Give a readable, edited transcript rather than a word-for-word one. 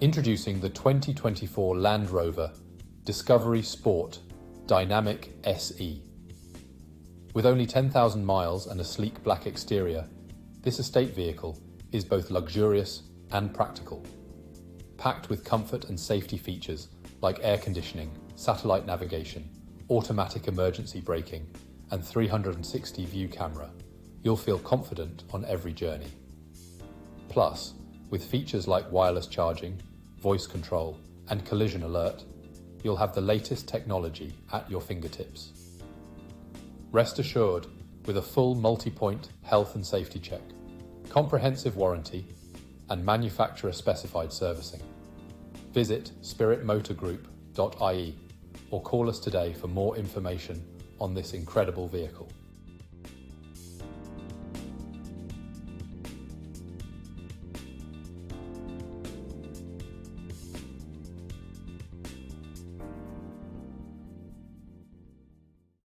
Introducing the 2024 Land Rover Discovery Sport Dynamic SE. With only 10,000 miles and a sleek black exterior, this estate vehicle is both luxurious and practical. Packed with comfort and safety features like air conditioning, satellite navigation, automatic emergency braking, and 360 view camera, you'll feel confident on every journey. Plus, with features like wireless charging, voice control, and collision alert, you'll have the latest technology at your fingertips. Rest assured, with a full multi-point health and safety check, comprehensive warranty, and manufacturer-specified servicing. Visit spiritmotorgroup.ie or call us today for more information on this incredible vehicle.